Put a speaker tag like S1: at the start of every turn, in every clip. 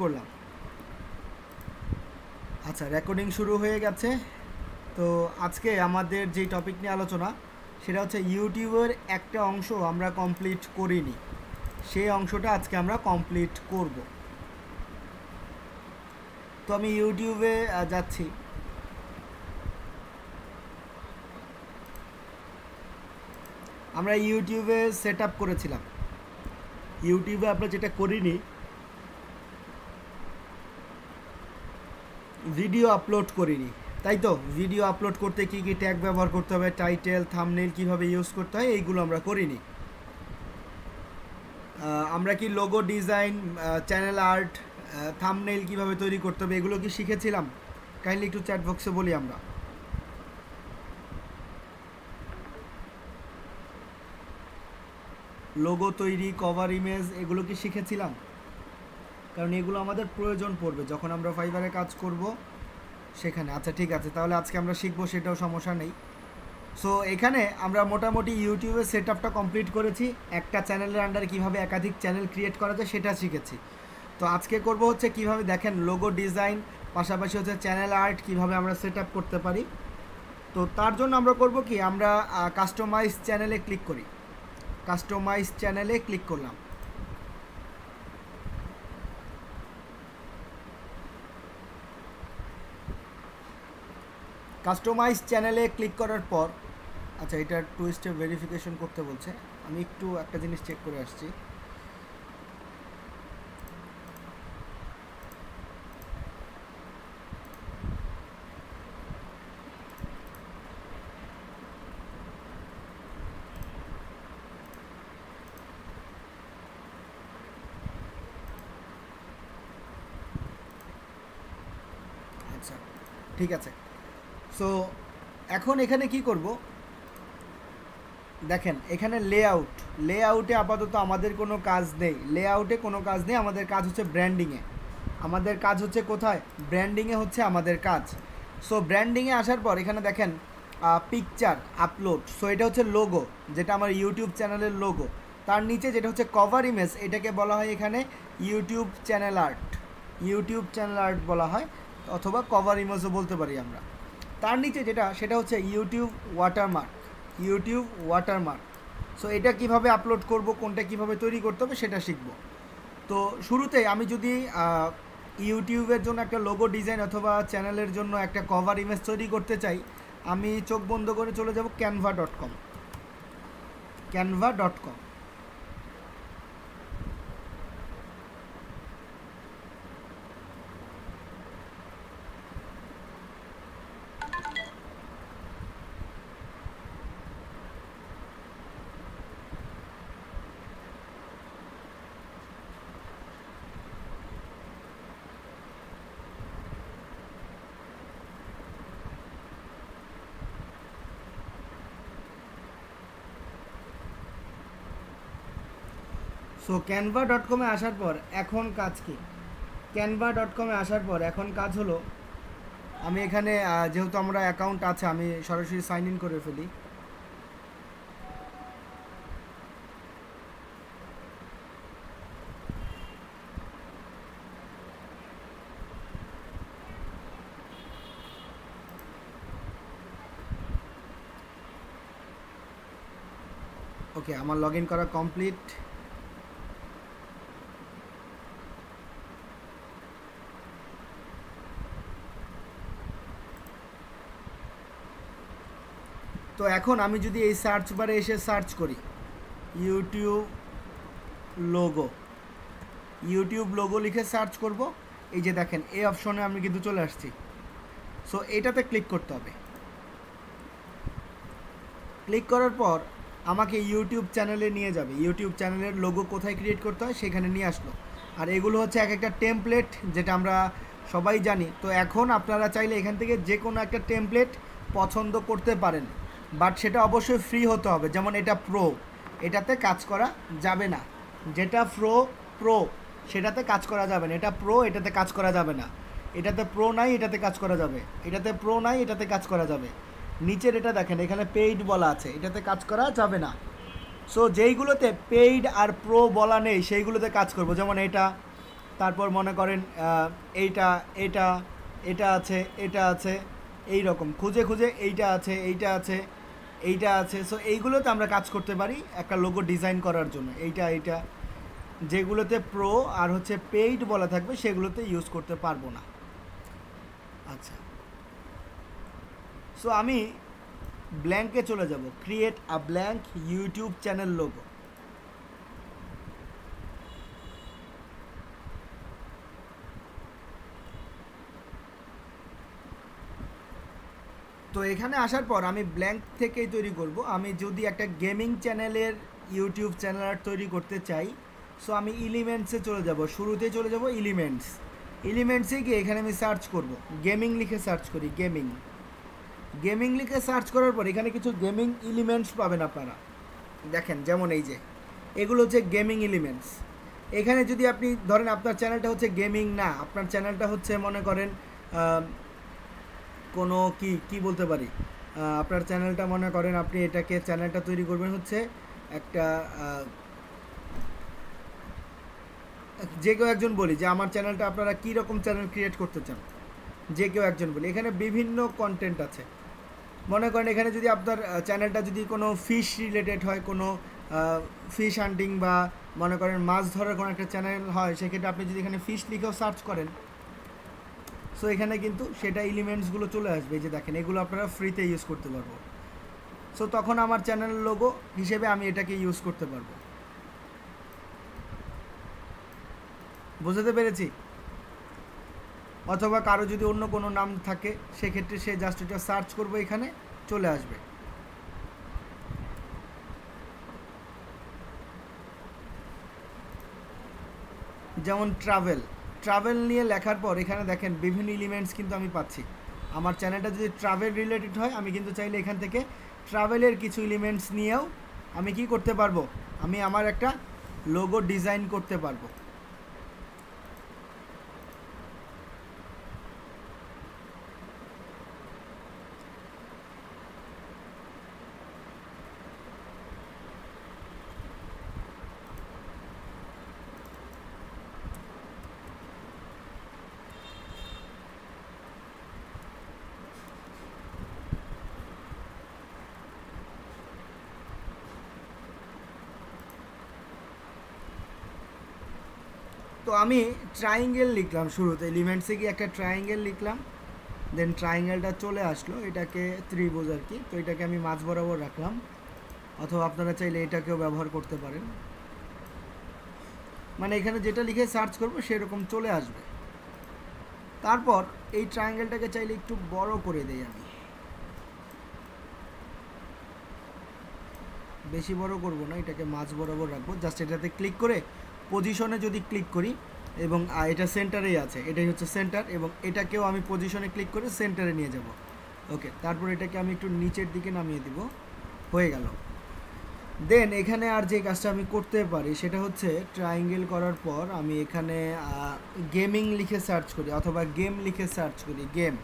S1: করলাম। আচ্ছা, রেকর্ডিং শুরু হয়ে গেছে। তো আজকে আমাদের যে টপিক নিয়ে আলোচনা সেটা হচ্ছে ইউটিউবের একটা অংশ আমরা কমপ্লিট করিনি, সেই অংশটা আজকে আমরা কমপ্লিট করব। তো আমি ইউটিউবে যাচ্ছি। আমরা ইউটিউবে সেট আপ করেছিলাম। ইউটিউবে আমরা যেটা করিনি, ভিডিও আপলোড করিনি, তাই তো? ভিডিও আপলোড করতে কী কী ট্যাগ ব্যবহার করতে হবে, টাইটেল, থাম্বনেইল কীভাবে ইউজ করতে হয়, এইগুলো আমরা করিনি। আমরা কি logo design, channel art, thumbnail কীভাবে তৈরি করতে হবে এগুলো কি শিখেছিলাম? কাইন্ডলি একটু চ্যাট বক্সে বলি আমরা। লোগো তৈরি, কভার ইমেজ, এগুলো কি শিখেছিলাম? কারণ এগুলো আমাদের প্রয়োজন পড়বে যখন আমরা ফাইবারে কাজ করব সেখানে। আচ্ছা ঠিক আছে, তাহলে আজকে আমরা শিখবো, সেটাও সমস্যা নেই। সো এখানে আমরা মোটামুটি ইউটিউবের সেট আপটা কমপ্লিট করেছি। একটা চ্যানেলের আন্ডারে কীভাবে একাধিক চ্যানেল ক্রিয়েট করা যায় সেটা শিখেছি। তো আজকে করব হচ্ছে কীভাবে দেখেন লোগো ডিজাইন, পাশাপাশি হচ্ছে চ্যানেল আর্ট কীভাবে আমরা সেট আপ করতে পারি। তো তার জন্য আমরা করব কি, আমরা কাস্টমাইজ চ্যানেলে ক্লিক করি। কাস্টমাইজ চ্যানেলে ক্লিক করলাম। কাস্টমাইজ চ্যানেলে ক্লিক করার পর, আচ্ছা এটা 2 স্টেপ ভেরিফিকেশন করতে বলছে, আমি একটু একটা জিনিস চেক করে আসছি। আচ্ছা ঠিক আছে। সো এখন এখানে কি করব, দেখেন এখানে লেআউটে আপাতত আমাদের কোনো কাজ নেই। লেআউটে কোনো কাজ নেই, আমাদের কাজ হচ্ছে ব্র্যান্ডিংয়ে। আমাদের কাজ হচ্ছে কোথায়? ব্র্যান্ডিংয়ে হচ্ছে আমাদের কাজ। সো ব্র্যান্ডিংয়ে আসার পর এখানে দেখেন পিকচার আপলোড। সো এটা হচ্ছে লোগো, যেটা আমার ইউটিউব চ্যানেলের লোগো। তার নিচে যেটা হচ্ছে কভার ইমেজ, এটাকে বলা হয় এখানে YouTube channel art. YouTube channel art বলা হয়, অথবা কভার ইমেজও বলতে পারি আমরা। তার নিচে যেটা, সেটা হচ্ছে YouTube watermark. YouTube watermark. So এটা কিভাবে আপলোড করব, কোনটা কিভাবে তৈরি করতে হবে সেটা শিখব। তো শুরুতে আমি যদি ইউটিউবের জন্য একটা লোগো ডিজাইন অথবা চ্যানেলের জন্য একটা কভার ইমেজ তৈরি করতে চাই, আমি চোখ বন্ধ করে চলে যাব canva.com। canva.com। সো canva.com-এ আসার পর এখন কাজ কি? canva.com-এ আসার পর এখন কাজ হলো, আমি এখানে যেহেতু আমরা অ্যাকাউন্ট আছে, আমি সরাসরি সাইন ইন করে ফেলি। ওকে, আমার লগ ইন করা কমপ্লিট। তো এখন আমি যদি এই সার্চ বারে এসে সার্চ করি ইউটিউব লোগো, ইউটিউব লোগো লিখে সার্চ করব, এই যে দেখেন এই অপশনে আমি কিন্তু চলে আসছি। সো এটাতে ক্লিক করতে হবে। ক্লিক করার পর আমাকে ইউটিউব চ্যানেলে নিয়ে যাবে। ইউটিউব চ্যানেলের লোগো কোথায় ক্রিয়েট করতে হয় সেখানে নিয়ে আসলো। আর এগুলো হচ্ছে এক একটা টেমপ্লেট, যেটা আমরা সবাই জানি। তো এখন আপনারা চাইলে এখান থেকে যে কোনো একটা টেমপ্লেট পছন্দ করতে পারেন, বাট সেটা অবশ্যই ফ্রি হতে হবে। যেমন এটা প্রো, এটাতে কাজ করা যাবে না। যেটা প্রো সেটাতে কাজ করা যাবে না। এটা প্রো, এটাতে কাজ করা যাবে না। এটাতে প্রো নাই, এটাতে কাজ করা যাবে। এটাতে প্রো নাই, এটাতে কাজ করা যাবে। নিচের এটা দেখেন, এখানে পেইড বলা আছে, এটাতে কাজ করা যাবে না। সো যেইগুলোতে পেইড আর প্রো বলা নেই সেইগুলোতে কাজ করব। যেমন এটা, তারপর মনে করেন এইটা এটা এটা আছে, এটা আছে, এই রকম খুঁজে খুঁজে এইটা আছে, এইটা আছে, এইটা আছে। সো এইগুলোতে আমরা কাজ করতে পারি একটা লোগো ডিজাইন করার জন্য। এইটা যেগুলোতে প্রো আর হচ্ছে পেইড বলা থাকবে সেগুলোতে ইউজ করতে পারবো না। আচ্ছা, সো আমি ব্ল্যাঙ্কে চলে যাব, create a blank YouTube channel logo. তো এখানে আসার পর আমি ব্ল্যাঙ্ক থেকেই তৈরি করব। আমি যদি একটা গেমিং চ্যানেলের ইউটিউব চ্যানেল আর্ট তৈরি করতে চাই, সো আমি এলিমেন্টসে চলে যাব, শুরুতেই চলে যাব এলিমেন্টসে গিয়ে এখানে আমি সার্চ করব, গেমিং লিখে সার্চ করি, গেমিং লিখে সার্চ করার পর এখানে কিছু গেমিং এলিমেন্টস পাবেন আপনারা। দেখেন যেমন এই যে এগুলো হচ্ছে গেমিং এলিমেন্টস। এখানে যদি আপনি ধরেন আপনার চ্যানেলটা হচ্ছে গেমিং না, আপনার চ্যানেলটা হচ্ছে মনে করেন কোনো কি বলতে পারি, আপনার চ্যানেলটা মনে করেন আপনি এটাকে চ্যানেলটা তৈরি করবেন হচ্ছে একটা যে কেউ একজন বলি যে আমার চ্যানেলটা আপনারা কী রকম চ্যানেল ক্রিয়েট করতে চান, যে কেউ একজন বলি। এখানে বিভিন্ন কন্টেন্ট আছে। মনে করেন এখানে যদি আপনার চ্যানেলটা যদি কোনো ফিশ রিলেটেড হয়, কোনো ফিশ হান্টিং বা মনে করেন মাছ ধরার কোনো একটা চ্যানেল হয়, সেক্ষেত্রে আপনি যদি এখানে ফিশ লিখেও সার্চ করেন, সো এখানে কিন্তু সেটা এলিমেন্টসগুলো চলে আসবে। যে দেখেন এগুলো আপনারা ফ্রিতে ইউজ করতে পারবো। সো তখন আমার চ্যানেল লোগো হিসেবে আমি এটাকে ইউজ করতে পারবো। বুঝতে পেরেছি? অথবা কারো যদি অন্য কোনো নাম থাকে সেক্ষেত্রে সে জাস্ট এটা সার্চ করবে, এখানে চলে আসবে। যেমন ট্রাভেল নিয়ে লেখার পর এখানে দেখেন বিভিন্ন এলিমেন্টস কিন্তু আমি পাচ্ছি। আমার চ্যানেলটা যদি ট্রাভেল রিলেটেড হয়, আমি কিন্তু চাইলে এখান থেকে ট্রাভেলের কিছু এলিমেন্টস নিয়েও আমি কি করতে পারবো, আমি আমার একটা লোগো ডিজাইন করতে পারবো। তো আমি ট্রায়াঙ্গেল লিখলাম শুরুতে, এলিমেন্টসে গিয়ে একটা ট্রায়াঙ্গেল লিখলাম, দেন ট্রায়াঙ্গেলটা চলে আসলো, এটাকে ত্রিভুজ আর কি। তো এটাকে আমি মাঝ বরাবর রাখলাম, অথবা আপনারা চাইলে এটাকেও ব্যবহার করতে পারেন। মানে এখানে যেটা লিখে সার্চ করবো সেরকম চলে আসবে। তারপর এই ট্রায়াঙ্গেলটাকে চাইলে একটু বড় করে দেই, আমি বেশি বড় করব না, এটাকে মাঝ বরাবর রাখবো। জাস্ট এটাতে ক্লিক করে পজিশনে যদি ক্লিক করি, এবং এটা সেন্টারেই আছে, এটাই হচ্ছে সেন্টার, এবং এটাকেও আমি পজিশনে ক্লিক করে সেন্টারে নিয়ে যাব। ওকে, তারপর এটাকে আমি একটু নিচের দিকে নামিয়ে দিব, হয়ে গেল। দেন এখানে আর যে কাজটা আমি করতে পারি সেটা হচ্ছে ট্রায়াঙ্গেল করার পর আমি এখানে গেমিং লিখে সার্চ করি, অথবা গেম লিখে সার্চ করি, গেম।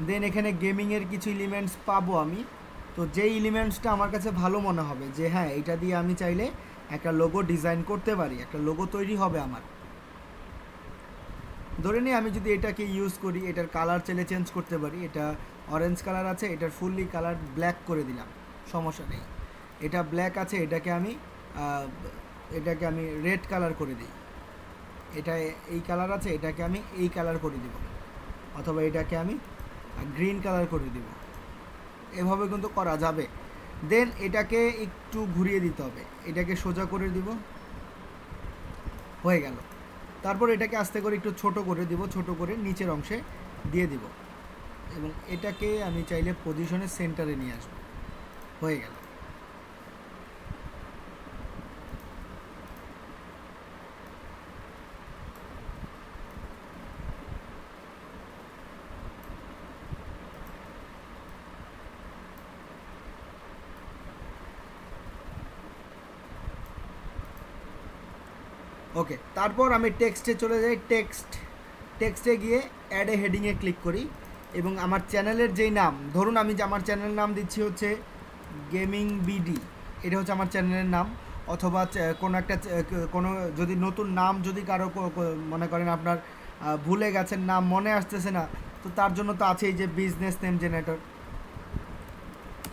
S1: দেন এখানে গেমিংয়ের কিছু এলিমেন্টস পাবো আমি। তো যেই এলিমেন্টসটা আমার কাছে ভালো মনে হবে যে হ্যাঁ এটা দিয়ে আমি চাইলে একটা লোগো ডিজাইন করতে পারি, একটা লোগো তৈরি হবে আমার। ধরে নিই আমি যদি এটাকে ইউজ করি, এটার কালার চাইলে চেঞ্জ করতে পারি। এটা অরেঞ্জ কালার আছে, এটার ফুললি কালার ব্ল্যাক করে দিলাম, সমস্যা নেই। এটা ব্ল্যাক আছে, এটাকে আমি রেড কালার করে দিই। এটা এই কালার আছে, এটাকে আমি এই কালার করে দিব, অথবা এটাকে আমি গ্রিন কালার করে দিব। এভাবে কিন্তু করা যাবে। দেন এটাকে একটু ঘুরিয়ে দিতে হবে, এটাকে সোজা করে দিব, হয়ে গেল। তারপর এটাকে আস্তে করে একটু ছোট করে দিব, ছোট করে নিচের অংশে দিয়ে দিব, এবং এটাকে আমি চাইলে পজিশনের সেন্টারে নিয়ে আসবো, হয়ে গেল। ওকে, তারপর আমি টেক্সটে চলে যাই। টেক্সটে গিয়ে অ্যাড এ হেডিংয়ে ক্লিক করি, এবং আমার চ্যানেলের যেই নাম, ধরুন আমি যে আমার চ্যানেলের নাম দিচ্ছি হচ্ছে গেমিং বিডি, এটা হচ্ছে আমার চ্যানেলের নাম। অথবা কোনো একটা কোনো যদি নতুন নাম যদি কারো মনে করেন আপনার ভুলে গেছেন, নাম মনে আসতেছে না, তো তার জন্য তো আছেই যে বিজনেস নেম জেনারেটর।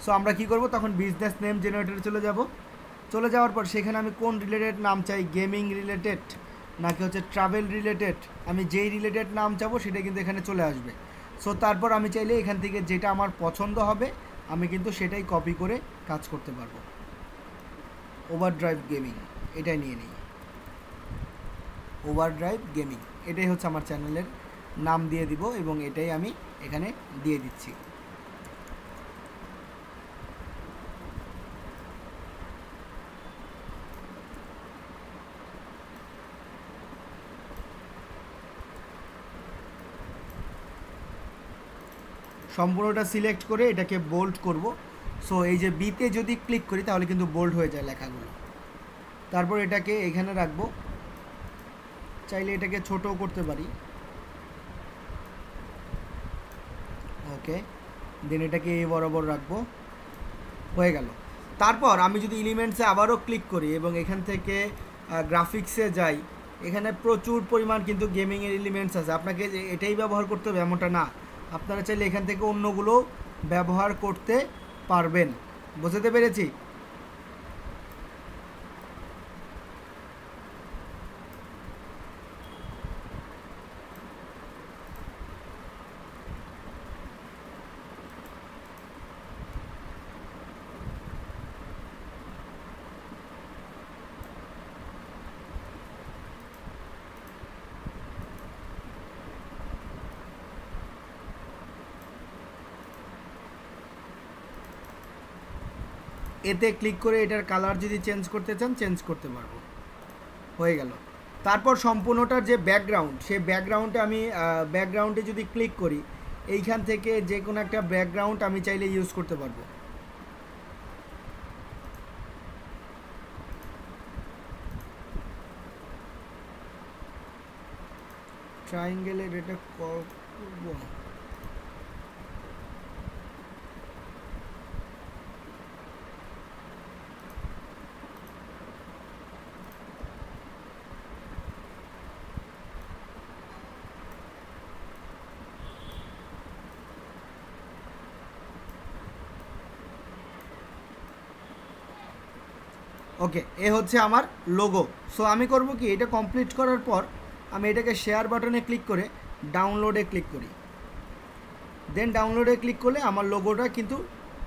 S1: সো আমরা কি করব, তখন বিজনেস নেম জেনারেটরে চলে যাওয়ার পর সেখানে আমি কোন রিলেটেড নাম চাই, গেমিং রিলেটেড নাকি হচ্ছে ট্রাভেল রিলেটেড, আমি যেই রিলেটেড নাম চাবো সেটা কিন্তু এখানে চলে আসবে। সো তারপর আমি চাইলে এখান থেকে যেটা আমার পছন্দ হবে আমি কিন্তু সেটাই কপি করে কাজ করতে পারবো। ওভারড্রাইভ গেমিং এটাই নিয়ে নিই, ওভারড্রাইভ গেমিং এটাই হচ্ছে আমার চ্যানেলের নাম দিয়ে দিব এবং এটাই আমি এখানে দিয়ে দিচ্ছি। সম্পূর্ণটা সিলেক্ট করে এটাকে বোল্ড করব। সো এই যে বিতে যদি ক্লিক করি তাহলে কিন্তু বোল্ড হয়ে যায় লেখাগুলো। তারপর এটাকে এখানে রাখবো, চাইলে এটাকে ছোটও করতে পারি। ওকে, দেন এটাকে এই বরাবর রাখবো, হয়ে গেল। তারপর আমি যদি এলিমেন্টসে আবারও ক্লিক করি এবং এখান থেকে গ্রাফিক্সে যাই, এখানে প্রচুর পরিমাণ কিন্তু গেমিংয়ের এলিমেন্টস আছে। আপনাকে যে এটাই ব্যবহার করতে হবে এমনটা না, আপনারা চাইলে এখান থেকে অন্যগুলো ব্যবহার করতে পারবেন। বুঝতে পেরেছি? এতে ক্লিক করে এটার কালার যদি চেঞ্জ করতে চান চেঞ্জ করতে পারবো, হয়ে গেল। তারপর সম্পূর্ণটার যে ব্যাকগ্রাউন্ড, সেই ব্যাকগ্রাউন্ডে আমি ব্যাকগ্রাউন্ডে যদি ক্লিক করি এইখান থেকে যে কোনো একটা ব্যাকগ্রাউন্ড আমি চাইলে ইউজ করতে পারবো। ট্রায়াঙ্গেলের এটা করবো, ওকে, এ হচ্ছে আমার লোগো। সো আমি করব কি, এটা কমপ্লিট করার পর আমি এটাকে শেয়ার বাটনে ক্লিক করে ডাউনলোডে ক্লিক করি। দেন ডাউনলোডে ক্লিক করলে আমার লোগোটা কিন্তু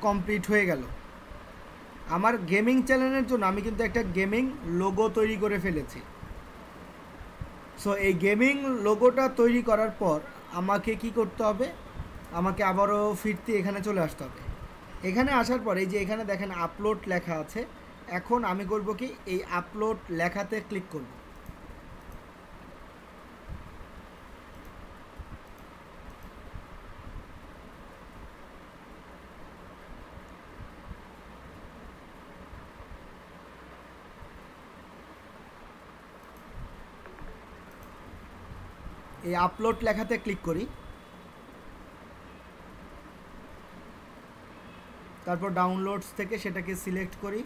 S1: কমপ্লিট হয়ে গেল। আমার গেমিং চ্যানেলের জন্য আমি কিন্তু একটা গেমিং লোগো তৈরি করে ফেলেছি। সো এই গেমিং লোগোটা তৈরি করার পর আমাকে কি করতে হবে, আমাকে আবারও ফিরতে এখানে চলে আসতে হবে। এখানে আসার পর এই যে এখানে দেখেন আপলোড লেখা আছে, এখন আমি করব কি, এই আপলোড লেখাতে ক্লিক করব। এই আপলোড লেখাতে ক্লিক করি, তারপর ডাউনলোডস থেকে সেটাকে সিলেক্ট করি।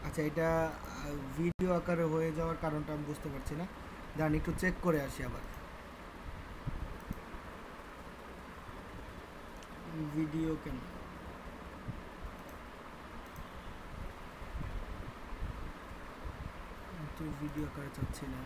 S1: আচ্ছা, এটা ভিডিও আকারে হয়ে যাওয়ার কারণটা আমি বুঝতে পারছি না, দাঁড়ান একটু চেক করে আসি আবার। ভিডিও কেন তো ভিডিও আকারে চাচ্ছি না।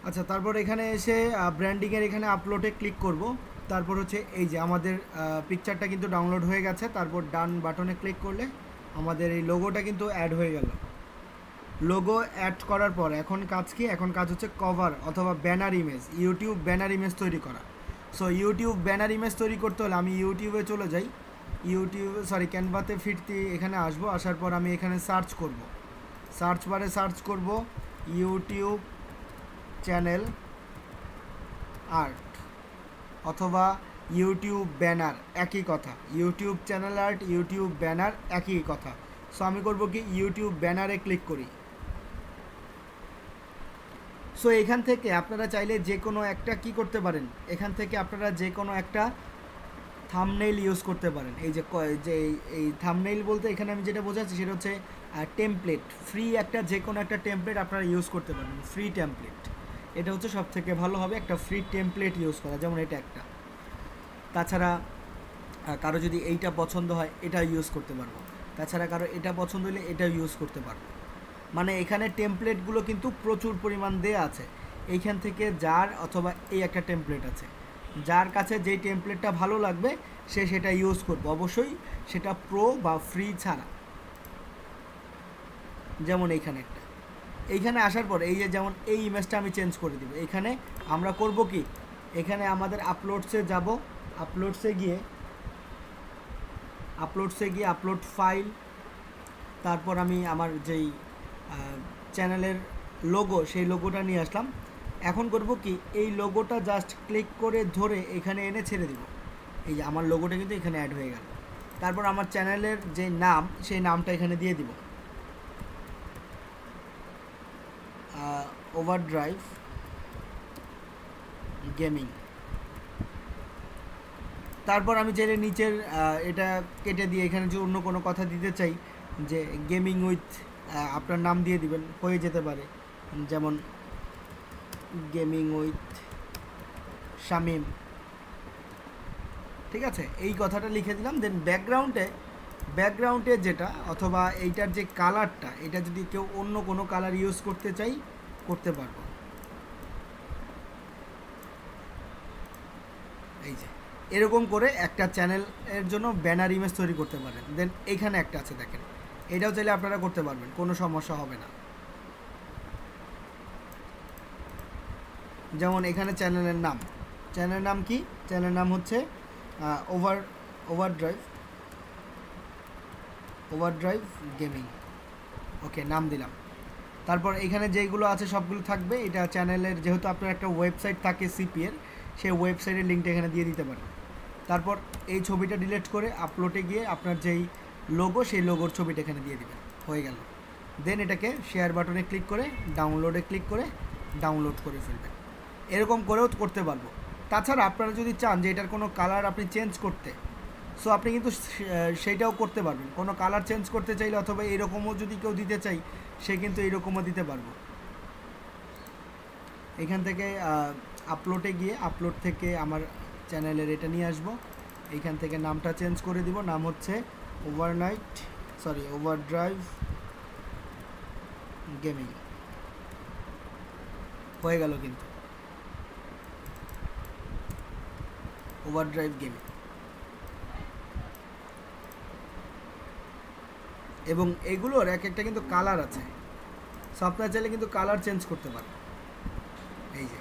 S1: আচ্ছা, তারপর এখানে এসে ব্র্যান্ডিংয়ের এখানে আপলোডে ক্লিক করব। তারপর হচ্ছে এই যে আমাদের পিকচারটা কিন্তু ডাউনলোড হয়ে গেছে। তারপর ডান বাটনে ক্লিক করলে আমাদের এই লোগোটা কিন্তু অ্যাড হয়ে গেল। লোগো অ্যাড করার পর এখন কাজ কি? এখন কাজ হচ্ছে কভার অথবা banner image, YouTube banner image তৈরি করা। সো ইউটিউব ব্যানার ইমেজ তৈরি করতে হলে আমি ইউটিউবে চলে যাই, ক্যানভাতে ফিরতে এখানে আসবো। আসার পর আমি এখানে সার্চ করব, সার্চ বারে সার্চ করব ইউটিউব চ্যানেল আর্ট অথবা ইউটিউব ব্যানার, একই কথা। YouTube channel art, YouTube banner একই কথা। সো আমি করব কি, ইউটিউব ব্যানারে ক্লিক করি। সো এখান থেকে আপনারা চাইলে যে কোনো একটা কি করতে পারেন, এখান থেকে আপনারা যে কোনো একটা থাম্বনেইল ইউজ করতে পারেন। এই যে এই থাম্বনেইল বলতে এখানে আমি যেটা বোঝাচ্ছি সেটা হচ্ছে টেমপ্লেট, ফ্রি একটা যে কোনো একটা টেমপ্লেট আপনারা ইউজ করতে পারেন, ফ্রি টেমপ্লেট। এটা হচ্ছে সব থেকে ভালো হবে একটা ফ্রি টেমপ্লেট ইউজ করা, যেমন এটা একটা। তাছাড়া কারো যদি এইটা পছন্দ হয় এটা ইউজ করতে পারবো, তাছাড়া কারো এটা পছন্দ হলে এটা ইউজ করতে পারবো। মানে এখানে টেমপ্লেটগুলো কিন্তু প্রচুর পরিমাণ দেয়া আছে। এইখান থেকে যার অথবা এই একটা টেমপ্লেট আছে, যার কাছে যেই টেমপ্লেটটা ভালো লাগবে সে সেটা ইউজ করবে, অবশ্যই সেটা প্রো বা ফ্রি ছাড়া। যেমন এইখানে একটা, এইখানে আসার পর এই যে যেমন এই ইমেজটা আমি চেঞ্জ করে দিব। এখানে আমরা করব কি, এখানে আমাদের আপলোডসে যাব, আপলোডসে গিয়ে আপলোড ফাইল, তারপর আমি আমার যেই চ্যানেলের লোগো সেই লোগোটা নিয়ে আসলাম। এখন করব কি, এই লোগোটা জাস্ট ক্লিক করে ধরে এখানে এনে ছেড়ে দিব। এই যে আমার লোগোটা কিন্তু এখানে অ্যাড হয়ে গেল। তারপর আমার চ্যানেলের যে নাম সেই নামটা এখানে দিয়ে দিব, ওভারড্রাইভ গেমিং। তারপর আমি চাইলে নিচের এটা কেটে দিয়ে এখানে যে অন্য কোনো কথা দিতে চাই, যে গেমিং উইথ আপনার নাম দিয়ে দিবেন, হয়ে যেতে পারে, যেমন গেমিং উইথ শামিম। ঠিক আছে, এই কথাটা লিখে দিলাম। দেন ব্যাকগ্রাউন্ডে যেটা অথবা এইটার যে কালারটা, এটা যদি কেউ অন্য কোনো কালার ইউজ করতে চাই করতে পারবো। এই যে এরকম করে একটা চ্যানেলের জন্য ব্যানার ইমেজ তৈরি করতে পারেন। দেন এইখানে একটা আছে দেখেন, এটাও চাইলে আপনারা করতে পারবেন, কোনো সমস্যা হবে না। যেমন এখানে চ্যানেলের নাম কি? চ্যানেলের নাম হচ্ছে ওভারড্রাইভ গেমিং। ওকে, নাম দিলাম। তারপর এখানে যেইগুলো আছে সবগুলো থাকবে। এটা চ্যানেলের, যেহেতু আপনার একটা ওয়েবসাইট থাকে সিপিএর, সেই ওয়েবসাইটের লিঙ্কটা এখানে দিয়ে দিতে পারেন। তারপর এই ছবিটা ডিলিট করে আপলোডে গিয়ে আপনার যেই লোগো সেই লোগোর ছবিটা এখানে দিয়ে দিবেন, হয়ে গেল। দেন এটাকে শেয়ার বাটনে ক্লিক করে ডাউনলোডে ক্লিক করে ডাউনলোড করে ফেলবেন। এরকম করেও করতে পারবো। তাছাড়া আপনারা যদি চান যে এটার কোনো কালার আপনি চেঞ্জ করতে, সো আপনি কিন্তু সেইটাও করতে পারবেন। কোনো কালার চেঞ্জ করতে চাইলে অথবা এরকমও যদি কেউ দিতে চাই, সে কিন্তু এরকমও দিতে পারবো। এখান থেকে আপলোডে গিয়ে আপলোড থেকে আমার চ্যানেলের এটা নিয়ে আসবো। এইখান থেকে নামটা চেঞ্জ করে দিব, নাম হচ্ছে ওভারড্রাইভ গেমিং। হয়ে গেল কিন্তু ওভারড্রাইভ গেমিং। এবং এগুলোর এক একটা কিন্তু কালার আছে, সো আপনারা চাইলে কিন্তু কালার চেঞ্জ করতে পারেন। এই যে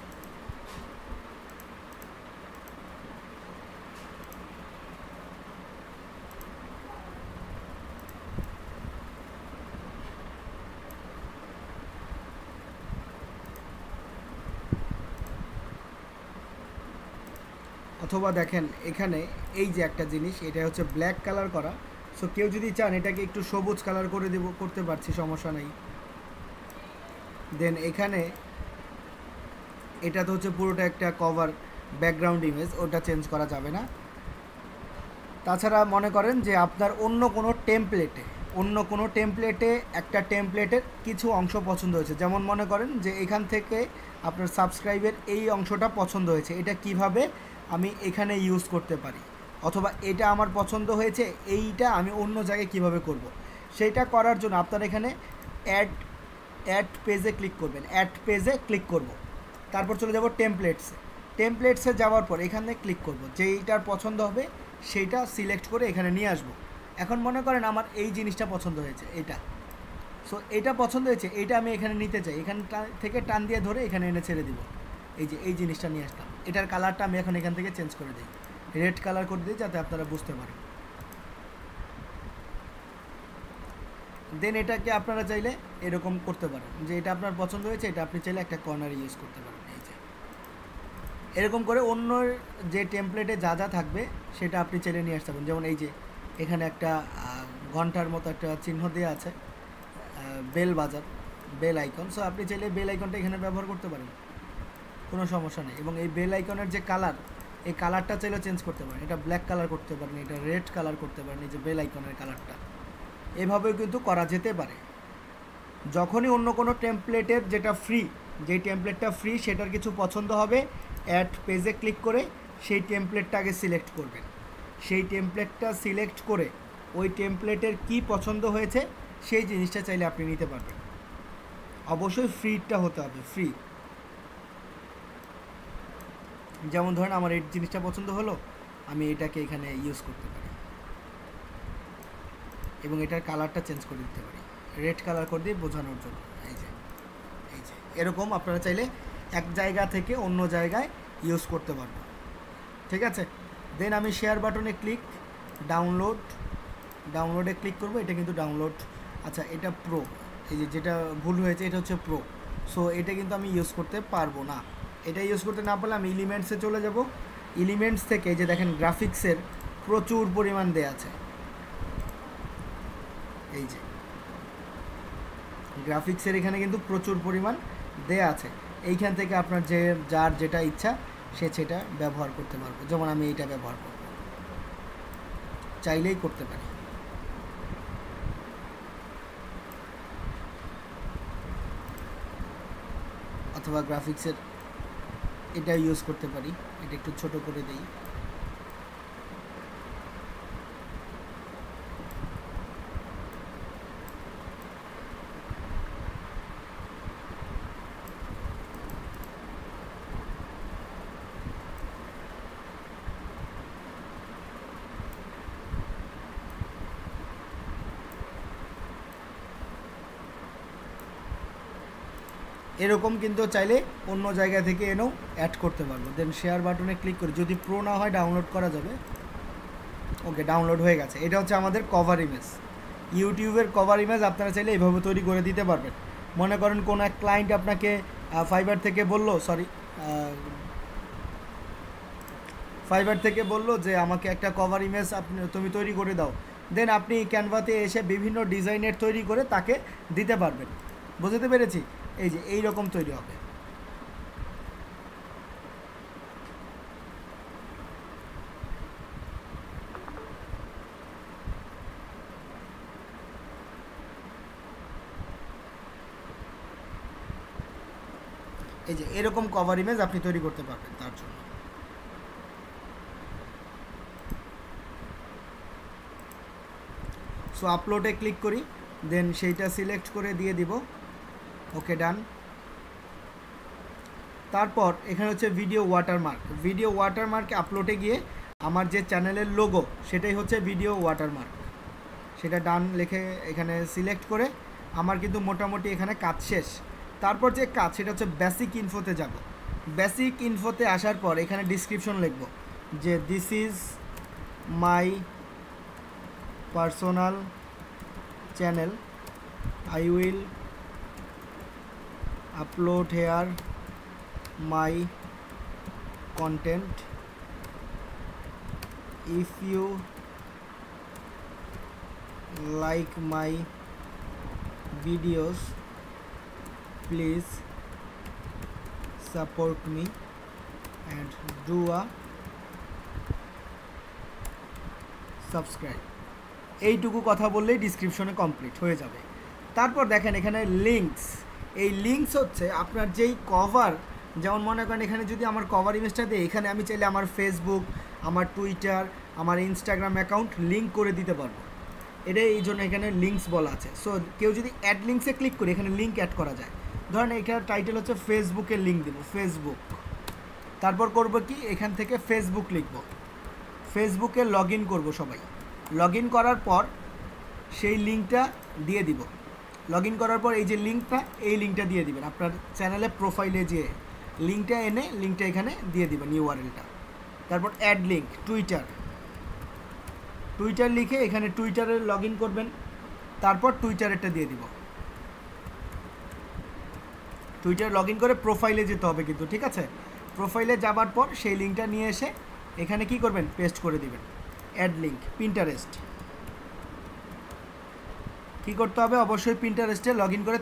S1: অথবা দেখেন এখানে এই যে একটা জিনিস, এটা হচ্ছে ব্ল্যাক কালার করা। সো কেউ যদি চান এটাকে একটু সবুজ কালার করে দেব, করতে পারছি, সমস্যা নেই। দেন এখানে এটা তো হচ্ছে পুরোটা একটা কভার ব্যাকগ্রাউন্ড ইমেজ, ওটা চেঞ্জ করা যাবে না। তাছাড়া মনে করেন যে আপনার অন্য কোনো টেমপ্লেটে একটা টেমপ্লেটের কিছু অংশ পছন্দ হয়েছে, যেমন মনে করেন যে এখান থেকে আপনার সাবস্ক্রাইবের এই অংশটা পছন্দ হয়েছে, এটা কিভাবে আমি এখানে ইউজ করতে পারি, অথবা এটা আমার পছন্দ হয়েছে, এইটা আমি অন্য জায়গায় কিভাবে করব, সেইটা করার জন্য আপনার এখানে অ্যাড পেজে ক্লিক করবেন। অ্যাড পেজে ক্লিক করব। তারপর চলে যাব টেমপ্লেটসে। টেমপ্লেটসে যাওয়ার পর এখানে ক্লিক করব, যেইটার পছন্দ হবে সেইটা সিলেক্ট করে এখানে নিয়ে আসব। এখন মনে করেন আমার এই জিনিসটা পছন্দ হয়েছে, এটা, সো এটা পছন্দ হয়েছে, এইটা আমি এখানে নিতে চাই, এখান থেকে টান দিয়ে ধরে এখানে এনে ছেড়ে দিব। এই যে এই জিনিসটা নিয়ে আসলাম, এটার কালারটা আমি এখন এখান থেকে চেঞ্জ করে দিই, রেড কালার করে দিই যাতে আপনারা বুঝতে পারেন। দেন এটাকে আপনারা চাইলে এরকম করতে পারেন যে এটা আপনার পছন্দ হয়েছে, এটা আপনি চাইলে একটা কর্নারে ইউজ করতে পারেন। এই যে এরকম করে অন্য যে টেমপ্লেটে যা যা থাকবে সেটা আপনি চাইলে নিয়ে আসতে পারেন। যেমন এই যে এখানে একটা ঘন্টার মতো একটা চিহ্ন দেওয়া আছে, বেল বাজার, বেল আইকন, সো আপনি চাইলে বেল আইকনটা এখানে ব্যবহার করতে পারেন, কোনো সমস্যা নেই। এবং এই বেল আইকনের যে কালার, এই কালারটা চাইলেও চেঞ্জ করতে পারেন, এটা ব্ল্যাক কালার করতে পারেন, এটা রেড কালার করতে পারেন, এই যে বেল আইকনের কালারটা, এভাবেও কিন্তু করা যেতে পারে। যখনই অন্য কোনো টেমপ্লেটের যেটা ফ্রি, যেই টেমপ্লেটটা ফ্রি সেটার কিছু পছন্দ হবে, অ্যাড পেজে ক্লিক করে সেই টেমপ্লেটটা আগে সিলেক্ট করবেন। সেই টেমপ্লেটটা সিলেক্ট করে ওই টেমপ্লেটের কি পছন্দ হয়েছে সেই জিনিসটা চাইলে আপনি নিতে পারবেন। অবশ্যই ফ্রিটা হতে হবে, ফ্রি। যেমন ধরেন আমার এই জিনিসটা পছন্দ হলো, আমি এটাকে এখানে ইউজ করতে পারি এবং এটার কালারটা চেঞ্জ করে দিতে পারি, রেড কালার করে দিয়ে বোঝানোর জন্য। এই যে এরকম আপনারা চাইলে এক জায়গা থেকে অন্য জায়গায় ইউজ করতে পারবেন, ঠিক আছে। দেন আমি শেয়ার বাটনে ক্লিক, ডাউনলোডে ক্লিক করব, এটা কিন্তু ডাউনলোড, আচ্ছা এটা প্রো, এই যে যেটা ভুল হয়েছে এটা হচ্ছে প্রো, সো এটা কিন্তু আমি ইউজ করতে পারবো না। এটা ইউজ করতে না পারলে আমি এলিমেন্টসে চলে যাব, এলিমেন্টস থেকে যে দেখেন গ্রাফিক্সের প্রচুর পরিমাণ দেয়া আছে, এই যে গ্রাফিক্সের এখানে কিন্তু প্রচুর পরিমাণ দেয়া আছে, এইখান থেকে আপনার যে যার যেটা ইচ্ছা সে সেটা ব্যবহার করতে পারবে। যেমন আমি এইটা ব্যবহার করব, চাইলেই করতে পারি। অথবা গ্রাফিক্সের এটা ইউজ করতে পারি, এটা একটু ছোট করে দিই। এরকম কিন্তু চাইলে অন্য জায়গা থেকে এনেও অ্যাড করতে পারবো। দেন শেয়ার বাটনে ক্লিক করে, যদি প্রো না হয় ডাউনলোড করা যাবে। ওকে, ডাউনলোড হয়ে গেছে। এটা হচ্ছে আমাদের কভার ইমেজ, ইউটিউবের কভার ইমেজ আপনারা চাইলে এইভাবে তৈরি করে দিতে পারবেন। মনে করেন কোনো এক ক্লায়েন্ট আপনাকে ফাইবার থেকে বললো যে আমাকে একটা কভার ইমেজ তুমি তৈরি করে দাও, দেন আপনি ক্যানভাতে এসে বিভিন্ন ডিজাইনের তৈরি করে তাকে দিতে পারবেন। বুঝতে পেরেছি? এই যে এই রকম তৈরি হবে। এই যে এরকম কভার ইমেজ আপনি তৈরি করতে পারবেন তার জন্য। সো আপলোডে ক্লিক করি, দেন সেইটা সিলেক্ট করে দিয়ে দিব, ওকে ডান। তারপর এখানে হচ্ছে ভিডিও ওয়াটারমার্কে আপলোডে গিয়ে আমার যে চ্যানেলের লোগো সেটাই হচ্ছে ভিডিও ওয়াটারমার্ক, সেটা ডান লিখে এখানে সিলেক্ট করে আমার কিন্তু মোটামুটি এখানে কাজ শেষ। তারপর যে কাজ সেটা হচ্ছে বেসিক ইনফোতে যাব। বেসিক ইনফোতে আসার পর এখানে ডিসক্রিপশন লিখব যে this is my personal channel, I will upload here my content. If you like my videos, please support me and do a subscribe. এইটুকু কথা বললেই ডিসক্রিপশনে কমপ্লিট হয়ে যাবে। তারপর দেখেন এখানে লিঙ্কস, এই লিঙ্কস হচ্ছে আপনার যেই কভার, যেমন মনে করেন এখানে যদি আমার কভার ইমেজটা দিই, এখানে আমি চাইলে আমার ফেসবুক, আমার টুইটার, আমার ইনস্টাগ্রাম অ্যাকাউন্ট লিঙ্ক করে দিতে পারবো। এটাই এই জন্য এখানে লিঙ্কস বলা আছে। সো কেউ যদি অ্যাড লিঙ্কসে ক্লিক করে এখানে লিঙ্ক অ্যাড করা যায়। ধরেন এখানে টাইটেল হচ্ছে ফেসবুকের লিঙ্ক দিব, ফেসবুক। তারপর করব কি, এখান থেকে ফেসবুক লিখব, ফেসবুকে লগ ইন করবো সবাই। লগ ইন করার পর সেই লিঙ্কটা দিয়ে দিব। লগ ইন করার পর এই যে লিঙ্কটা, এই লিঙ্কটা দিয়ে দিবেন আপনার চ্যানেলে প্রোফাইলে, যে লিঙ্কটা এনে লিঙ্কটা এখানে দিয়ে দিবেন ইউআরএলটা। তারপর অ্যাড লিঙ্ক, টুইটার, টুইটার লিখে এখানে টুইটারে লগ ইন করবেন। তারপর টুইটারেরটা দিয়ে দিব। টুইটার লগ ইন করে প্রোফাইলে যেতে হবে কিন্তু, ঠিক আছে? প্রোফাইলে যাবার পর সেই লিঙ্কটা নিয়ে এসে এখানে কি করবেন, পেস্ট করে দিবেন। Add link, Pinterest. কী করতে হবে, অবশ্যই পিন্টারেস্টে লগ ইন করে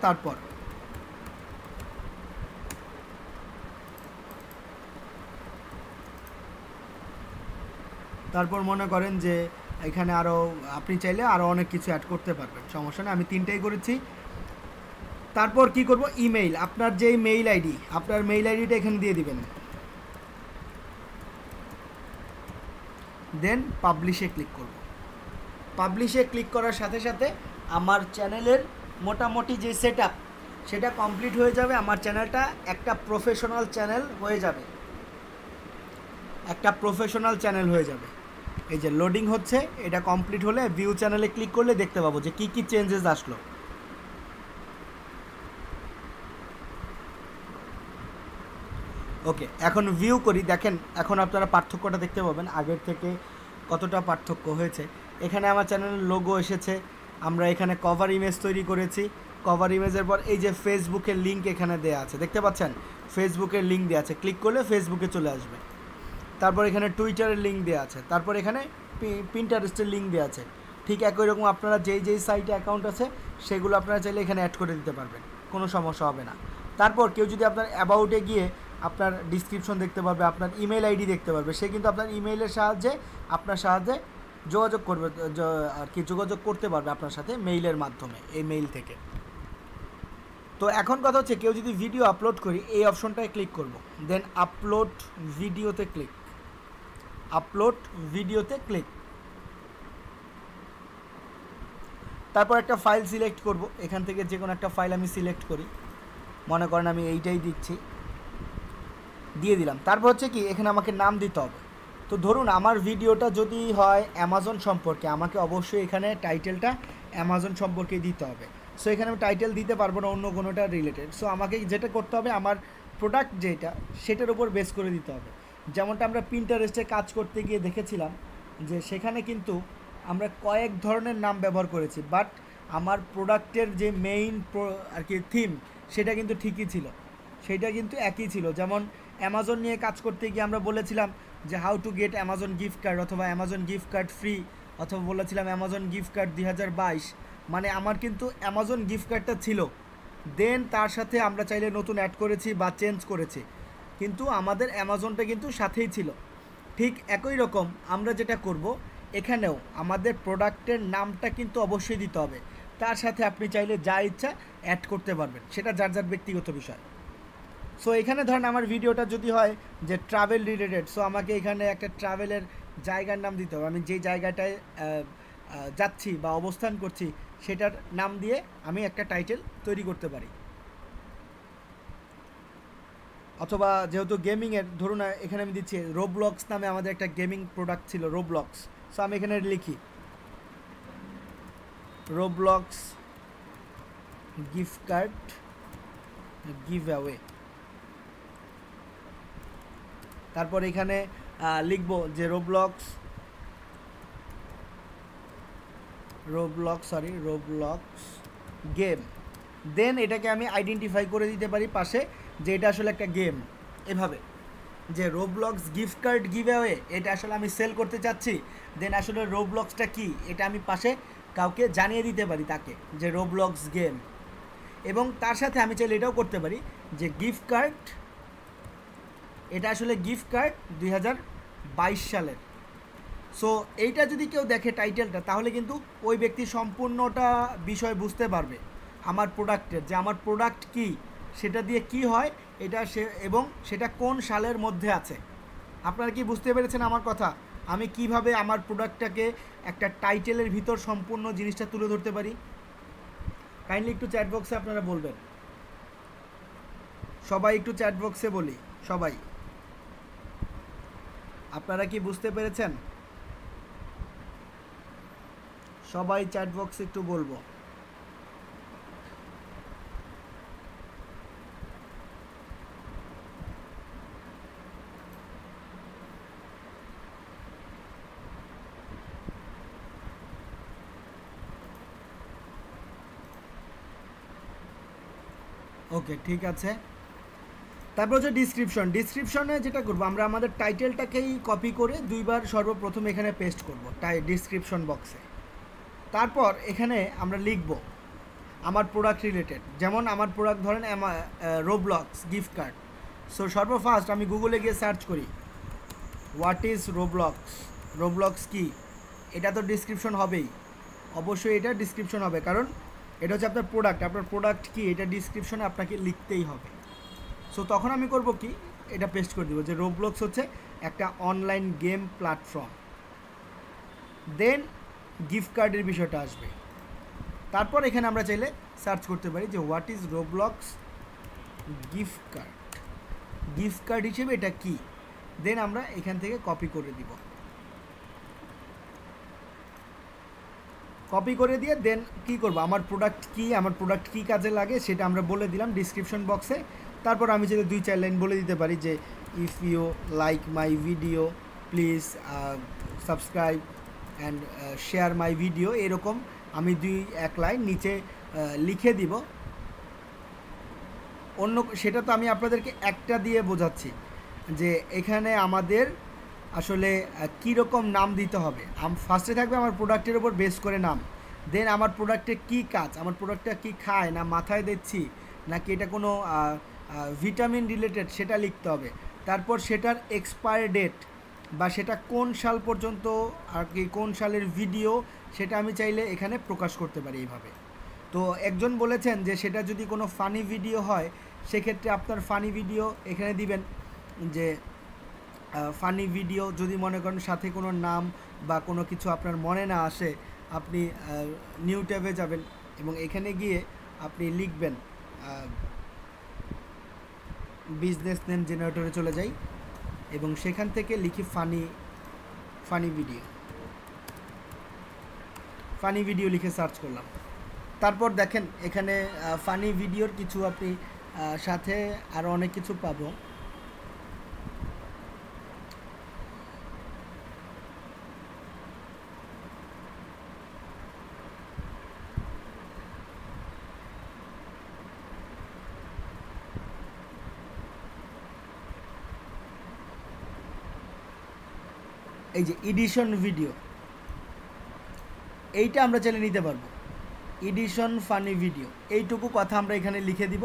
S1: তারপর মনে করেন যে এখানে আরও আপনি চাইলে আরও অনেক কিছু অ্যাড করতে পারবেন, সমস্যা নেই, আমি 3টাই করেছি। তারপর কি করব, ইমেইল, আপনার যেই মেইল আইডি, আপনার মেইল আইডিটা এখানে দিয়ে দিবেন। দেন পাবলিশে ক্লিক করব। পাবলিশে ক্লিক করার সাথে সাথে আমার চ্যানেলের মোটামুটি যে সেটআপ সেটা কমপ্লিট হয়ে যাবে। আমার চ্যানেলটা একটা প্রফেশনাল চ্যানেল হয়ে যাবে, একটা প্রফেশনাল চ্যানেল হয়ে যাবে। এই যে লোডিং হচ্ছে, এটা কমপ্লিট হলে ভিউ চ্যানেলে ক্লিক করলে দেখতে পাবো যে কী কী চেঞ্জেস আসলো। ওকে, এখন ভিউ করি, দেখেন এখন আপনারা পার্থক্যটা দেখতে পাবেন আগের থেকে কতটা পার্থক্য হয়েছে। এখানে আমার চ্যানেলের লোগো এসেছে, আমরা এখানে কভার ইমেজ তৈরি করেছি। কভার ইমেজের পর এই যে ফেসবুকের লিঙ্ক এখানে দেওয়া আছে, দেখতে পাচ্ছেন ফেসবুকের লিঙ্ক দেওয়া আছে, ক্লিক করলে ফেসবুকে চলে আসবে। তারপর এখানে টুইটারের লিঙ্ক দেওয়া আছে, তারপর এখানে পিন্টারেস্টের লিঙ্ক দেওয়া আছে। ঠিক একই রকম আপনারা যেই সাইটে অ্যাকাউন্ট আছে সেগুলো আপনারা চাইলে এখানে অ্যাড করে দিতে পারবেন, কোনো সমস্যা হবে না। তারপর কেউ যদি আপনার অ্যাবাউটে গিয়ে আপনার ডিসক্রিপশন দেখতে পারবে, আপনার ইমেল আইডি দেখতে পারবে, সে কিন্তু আপনার ইমেইলের সাহায্যে আপনার সাহায্যে যোগাযোগ করবে, আর কি যোগাযোগ করতে পারবে আপনার সাথে মেইলের মাধ্যমে, এই মেইল থেকে। তো এখন কথা হচ্ছে, কেউ যদি ভিডিও আপলোড করি, এই অপশনটায় ক্লিক করব, দেন আপলোড ভিডিওতে ক্লিক, আপলোড ভিডিওতে ক্লিক। তারপর একটা ফাইল সিলেক্ট করব, এখান থেকে যে কোনো একটা ফাইল আমি সিলেক্ট করি, মনে করেন আমি এইটাই দিচ্ছি, দিয়ে দিলাম। তারপর হচ্ছে কি, এখানে আমাকে নাম দিতে হবে। তো ধরুন আমার ভিডিওটা যদি হয় অ্যামাজন সম্পর্কে, আমাকে অবশ্যই এখানে টাইটেলটা অ্যামাজন সম্পর্কে দিতে হবে। সো এখানে আমি টাইটেল দিতে পারবো না অন্য কোনোটা রিলেটেড। সো আমাকে যেটা করতে হবে, আমার প্রোডাক্ট যেটা সেটার উপর বেস করে দিতে হবে। যেমনটা আমরা পিন্টারেস্টে কাজ করতে গিয়ে দেখেছিলাম যে সেখানে কিন্তু আমরা কয়েক ধরনের নাম ব্যবহার করেছি, বাট আমার প্রোডাক্টের যে মেইন আর কি থিম সেটা কিন্তু ঠিকই ছিল, সেটা কিন্তু একই ছিল। যেমন অ্যামাজন নিয়ে কাজ করতে গিয়ে আমরা বলেছিলাম যে how to get Amazon gift card, অথবা অ্যামাজন গিফট কার্ড ফ্রি, অথবা বলেছিলাম অ্যামাজন গিফট কার্ড 2022, মানে আমার কিন্তু অ্যামাজন গিফট কার্ডটা ছিল। দেন তার সাথে আমরা চাইলে নতুন অ্যাড করেছি বা চেঞ্জ করেছি, কিন্তু আমাদের অ্যামাজনটা কিন্তু সাথেই ছিল। ঠিক একই রকম আমরা যেটা করব, এখানেও আমাদের প্রোডাক্টের নামটা কিন্তু অবশ্যই দিতে হবে, তার সাথে আপনি চাইলে যা ইচ্ছা অ্যাড করতে পারবেন, সেটা যার যার ব্যক্তিগত বিষয়। সো এখানে ধরেন আমার ভিডিওটা যদি হয় যে ট্রাভেল রিলেটেড, সো আমাকে এখানে একটা ট্রাভেলের জায়গার নাম দিতে হবে, আমি যে জায়গাটায় যাচ্ছি বা অবস্থান করছি সেটার নাম দিয়ে আমি একটা টাইটেল তৈরি করতে পারি। অথবা যেহেতু গেমিংয়ের, ধরুন এখানে আমি দিচ্ছি রোবলক্স নামে আমাদের একটা গেমিং প্রোডাক্ট ছিল, রোবলক্স। সো আমি এখানে লিখি Roblox gift card give away. তারপর এখানে লিখব যে রোবলক্স গেম। দেন এটাকে আমি আইডেন্টিফাই করে দিতে পারি পাশে যে এটা আসলে একটা গেম, এভাবে যে Roblox gift card give away, এটা আসলে আমি সেল করতে চাচ্ছি। দেন আসলে রোবলক্সটা কি, এটা আমি পাশে কাউকে জানিয়ে দিতে পারি তাকে, যে রোবলক্স গেম। এবং তার সাথে আমি চাইলে এটাও করতে পারি যে গিফট কার্ড, এটা আসলে গিফট কার্ড 2022 সালের। সো এইটা যদি কেউ দেখে টাইটেলটা, তাহলে কিন্তু ওই ব্যক্তি সম্পূর্ণটা বিষয় বুঝতে পারবে আমার প্রোডাক্টের, যে আমার প্রোডাক্ট কি, সেটা দিয়ে কি হয় এটা, এবং সেটা কোন সালের মধ্যে আছে। আপনারা কি বুঝতে পেরেছেন আমার কথা? আমি কিভাবে আমার প্রোডাক্টটাকে একটা টাইটেলের ভিতর সম্পূর্ণ জিনিসটা তুলে ধরতে পারি? কাইন্ডলি একটু চ্যাট বক্সে আপনারা বলবেন। সবাই একটু চ্যাট বক্সে বলি, সবাই আপনারা কি বুঝতে পেরেছেন? সবাই চ্যাট বক্সে একটু বলবো। ওকে, ঠিক আছে। তারপর হচ্ছে ডিসক্রিপশনে যেটা করবো আমরা আমাদের টাইটেলটাকেই কপি করে দুইবার সর্বপ্রথম এখানে পেস্ট করব ডিসক্রিপশন বক্সে। তারপর এখানে আমরা লিখব আমার প্রোডাক্ট রিলেটেড, যেমন আমার প্রোডাক্ট ধরেন রোবলক্স গিফট কার্ড। সো সর্বফার্স্ট আমি গুগলে গিয়ে সার্চ করি হোয়াট ইজ রোবলক্স কি। এটা তো ডিসক্রিপশন হবেই, অবশ্যই এটা ডিসক্রিপশন হবে, কারণ এটা হচ্ছে আপনার প্রোডাক্ট কি এটা ডিসক্রিপশনে আপনাকে লিখতেই হবে। সো তখন আমি করব কি, এটা পেস্ট করে দেবো যে রোবলক্স হচ্ছে একটা অনলাইন গেম প্ল্যাটফর্ম, দেন গিফট কার্ডের বিষয়টা আসবে। তারপর এখানে আমরা চাইলে সার্চ করতে পারি যে what is Roblox gift card হিসেবে এটা কি, দেন আমরা এখান থেকে কপি করে দিব। কপি করে দিয়ে দেন কি করব, আমার প্রোডাক্ট কি কাজে লাগে সেটা আমরা বলে দিলাম ডিসক্রিপশন বক্সে। তারপর আমি যদি 2-4 লাইন বলে দিতে পারি যে if you like my video please subscribe and share my video, এরকম আমি 2-1 লাইন নিচে লিখে দিব। সেটা তো আমি আপনাদেরকে একটা দিয়ে বোঝাচ্ছি যে এখানে আমাদের আসলে কীরকম নাম দিতে হবে। ফার্স্টে থাকবে আমার প্রোডাক্টের ওপর বেস করে নাম, দেন আমার প্রোডাক্টের কী কাজ, আমার প্রোডাক্টটা কী খায় না মাথায় দিচ্ছি নাকি এটা কোনো ভিটামিন রিলেটেড সেটা লিখতে হবে। তারপর সেটার এক্সপায়ার ডেট বা সেটা কোন সাল পর্যন্ত আর কি, কোন সালের ভিডিও সেটা আমি চাইলে এখানে প্রকাশ করতে পারি এইভাবে। তো একজন বলেছেন যে সেটা যদি কোনো ফানি ভিডিও হয় সেক্ষেত্রে আপনার ফানি ভিডিও এখানে দিবেন, যে ফানি ভিডিও যদি মনে করেন সাথে কোনো নাম বা কোনো কিছু আপনার মনে না আসে, আপনি নিউ ট্যাবে যাবেন এবং এখানে গিয়ে আপনি লিখবেন বিজনেস নেম জেনারেটরে চলে যাই এবং সেখান থেকে লিখি ফানি ভিডিও লিখে সার্চ করলাম। তারপর দেখেন এখানে ফানি ভিডিওর কিছু আপনি সাথে আরও অনেক কিছু পাবো। এই যে এডিশন ভিডিও, এইটা আমরা চাইলে নিতে পারবো, এডিশন ফানি ভিডিও, এইটুকু কথা আমরা এখানে লিখে দিব।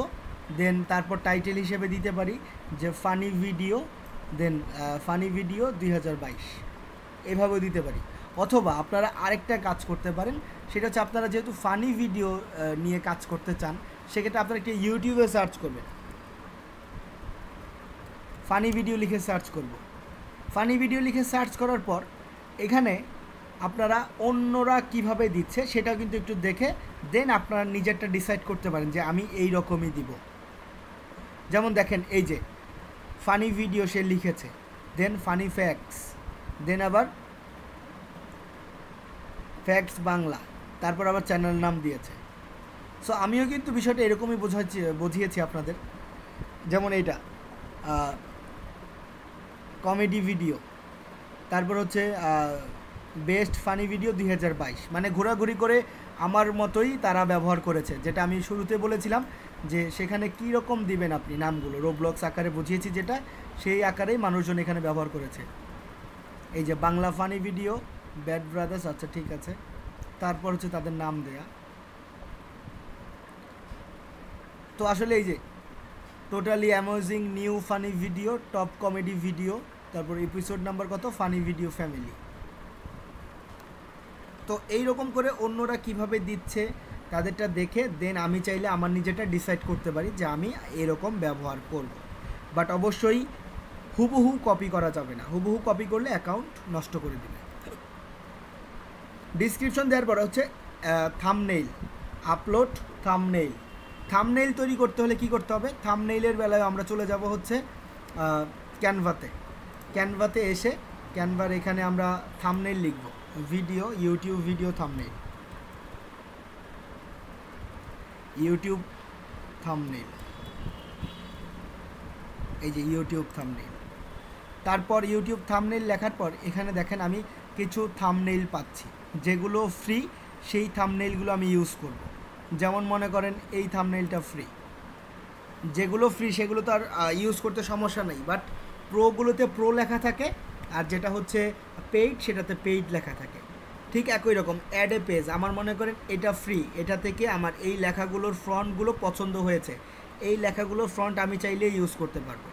S1: দেন তারপর টাইটেল হিসেবে দিতে পারি যে ফানি ভিডিও, দেন ফানি ভিডিও 2022, এভাবেও দিতে পারি। অথবা আপনারা আরেকটা কাজ করতে পারেন, সেটা হচ্ছে আপনারা যেহেতু ফানি ভিডিও নিয়ে কাজ করতে চান, সেক্ষেত্রে আপনারা একটা ইউটিউবে সার্চ করবেন, ফানি ভিডিও লিখে সার্চ করব। ফানি ভিডিও লিখে সার্চ করার পর এখানে আপনারা অন্যরা কিভাবে দিচ্ছে সেটাও কিন্তু একটু দেখে দেন আপনারা নিজেরটা ডিসাইড করতে পারেন যে আমি এই রকমই দিব। যেমন দেখেন এই যে ফানি ভিডিও সে লিখেছে, দেন ফানি ফ্যাক্টস, দেন আবার ফ্যাক্টস বাংলা, তারপর আবার চ্যানেল নাম দিয়েছে। সো আমিও কিন্তু বিষয়টা এরকমই বুঝিয়েছি আপনাদের। যেমন এইটা কমেডি ভিডিও, তারপর হচ্ছে বেস্ট ফানি ভিডিও 2022, মানে ঘোরাঘুরি করে আমার মতোই তারা ব্যবহার করেছে। যেটা আমি শুরুতে বলেছিলাম যে সেখানে কী রকম দিবেন আপনি নামগুলো, রোবলক্স আকারে বুঝিয়েছি যেটা, সেই আকারেই মানুষজন এখানে ব্যবহার করেছে। এই যে Bangla funny video, bad brothers, আচ্ছা ঠিক আছে। তারপর হচ্ছে তাদের নাম দেয়া। তো আসলে এই যে totally amazing new funny video, top comedy video, তারপর এপিসোড নাম্বার কত, ফানি ভিডিও ফ্যামিলি। তো এই রকম করে অন্যরা কিভাবে দিচ্ছে তাদেরটা দেখে দেন আমি চাইলে আমার নিজেটা ডিসাইড করতে পারি যে আমি এরকম ব্যবহার করব। বাট অবশ্যই হুবহু কপি করা যাবে না, হুবহু কপি করলে অ্যাকাউন্ট নষ্ট করে দেবে। ডিসক্রিপশন দেওয়ার পরে হচ্ছে থাম্বনেইল, আপলোড থাম্বনেইল। থাম্বনেইল তৈরি করতে হলে কি করতে হবে, থাম্বনেইলের বেলায় আমরা চলে যাব হচ্ছে ক্যানভাতে এসে ক্যানভার এখানে আমরা থাম্বনেইল লিখব, video, YouTube video thumbnail, YouTube thumbnail, এই যে ইউটিউব থাম্বনেইল। তারপর ইউটিউব থাম্বনেইল লেখার পর এখানে দেখেন আমি কিছু থাম্বনেইল পাচ্ছি, যেগুলো ফ্রি সেই থাম্বনেইলগুলো আমি ইউজ করব। যেমন মনে করেন এই থাম্বনেইলটা ফ্রি, যেগুলো ফ্রি সেগুলো তো আর ইউজ করতে সমস্যা নেই, বাট প্রোগুলোতে প্রো লেখা থাকে আর যেটা হচ্ছে পেইড সেটাতে পেইড লেখা থাকে। ঠিক একই রকম অ্যাড এ পেজ, আমার মনে করেন এটা ফ্রি, এটা থেকে আমার এই লেখাগুলোর ফ্রন্টগুলো পছন্দ হয়েছে, এই লেখাগুলোর ফ্রন্ট আমি চাইলে ইউজ করতে পারবো।